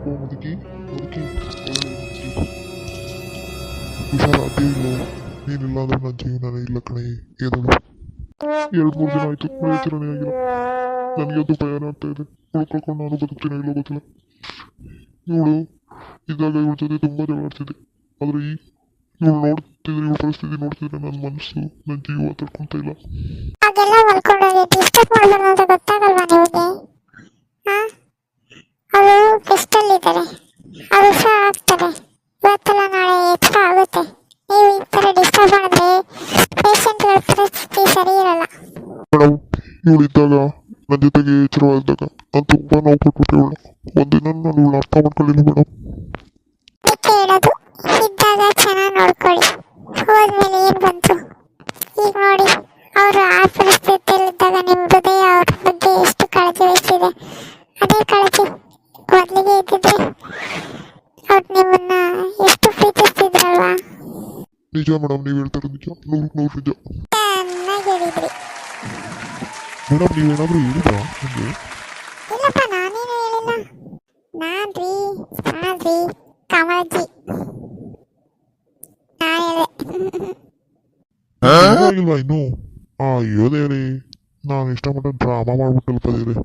ಓ ಮುದುಕಿ ಮುದುಕಿ ಹುಷಾರಾದ್ದೇ ಇಲ್ಲೋ. ನೀನಿಲ್ಲ ಅಂದ್ರೆ ನನ್ನ ಜೀವನನೇ ಇಲ್ಲ ಕಣೆ. ಏದಳು 2-3 ದಿನ ಆಯ್ತು ಮಳೆ ತಿರಣೆ ಆಗಿಲ್ಲ. ನನಗೆ ಅದು ಭಯನೇ ಆಗ್ತಾ ಇದೆ. ಉಳ್ಕೊಳ್ಕೊಂಡು ನಾನು ಬದುಕ್ತೀನಿ ಇಲ್ಲೋ ಗೊತ್ತಿಲ್ಲ. ಇವಳು ಇದ್ದಾಗ ಇವಳ ಜೊತೆ ತುಂಬ ಜಗಳಾಡ್ತಿದ್ದೆ. ಆದರೆ ಇವಳು ನೋಡ್ತಿದ್ರೆ ಇವಳ ಪರಿಸ್ಥಿತಿ ನೋಡ್ತಿದ್ರೆ ನನ್ನ ಮನಸ್ಸು ನನ್ನ ಜೀವ ತಡ್ಕೊಂತ ಇಲ್ಲ. ಹಾಗೆಲ್ಲ ಮಲ್ಕೊಂಡೋಗಿ ಡಿಸ್ಟರ್ಬ್ ಮಾಡಬಾರ್ದು ಅಂತ ಗೊತ್ತಾಗಲ್ವಾ ನಿಮಗೆ? ಅವರು ಬೆಸ್ಟಲ್ಲಿದ್ದಾರೆ, ಅವರು ಆಗ್ತಾರೆ. ಇವತ್ತಲ್ಲ ನಾಳೆ ಎಕ್ಸ್ಟ್ರಾ ಆಗುತ್ತೆ. ನೀವು ಈ ಥರ ಡಿಸ್ಟರ್ಬ್ ಮಾಡಿದ್ರೆ ಪೇಷಂಟ್ಗಳ ಪರಿಸ್ಥಿತಿ ಸರಿ ಇರಲ್ಲ. ಮೇಡಮ್ ಇವಳು ಇದ್ದಾಗ ನನ್ನ ಜೊತೆಗೆ ಎಚ್ಚರವಾಗಿದ್ದಾಗ ನಾನು ತುಂಬ ನೋವು ಕೊಟ್ಬಿಟ್ಟೆ ಇವಳು. ಒಂದಿನ ನಾನು ಇವಳು ಅರ್ಥ ಮಾಡ್ಕೊಳ್ಳಿಲ್ಲ ಮೇಡಮ್. ಅದಕ್ಕೆ ಹೇಳೋದು, ಇದ್ದಾಗ ಚೆನ್ನಾಗಿ ನೋಡ್ಕೊಳ್ಳಿ. ಹೋದ್ಮೇಲೆ ಏನು ಬಂತು? ಈಗ ನೋಡಿ, ಅವರು ಆ ಪರಿಸ್ಥಿತಿಯಲ್ಲಿದ್ದಾಗ ನಿಮ್ಮ ಹೃದಯ ಅವ್ರ ಬಗ್ಗೆ ಎಷ್ಟು ಕಾಳಜಿ ವಹಿಸಿದೆ. ಅದೇ ಕಾಳಜಿ ಮೊದಲಿಗೆ ಇದ್ದಿದ್ರೆ ಅವ್ರು ನಿಮ್ಮನ್ನ ಎಷ್ಟು ಪ್ರೀತಿಸ್ತಿದ್ರಲ್ವಾ? ನಿಜ ಮೇಡಮ್, ನೀವು ಹೇಳ್ತಾರೆ ನಿಜ, 100% ನಿಜ. ಚೆನ್ನಾಗಿ ಹೇಳಿದ್ರಿ. ಮೇಡಮ್ ನೀವೇನಾದರೂ ಹೇಳಿದ್ರಾ ನನಗೆ? ಇಲ್ಲಪ್ಪ, ನಾನೇನು ಹೇಳಿಲ್ಲ. ನಾನ್ರಿ ಕಮಲಜ್ಜಿ ನಾನು ಹೇಳಿದೆ. ಇಲ್ವಾ ಇನ್ನು? ಅಯ್ಯೋ ದೇವ್ರಿ, ನಾನು ಇಷ್ಟಪಟ್ಟು ಡ್ರಾಮಾ ಮಾಡ್ಬಿಟ್ಟಲ್ಪ ದೇವ್ರಿ.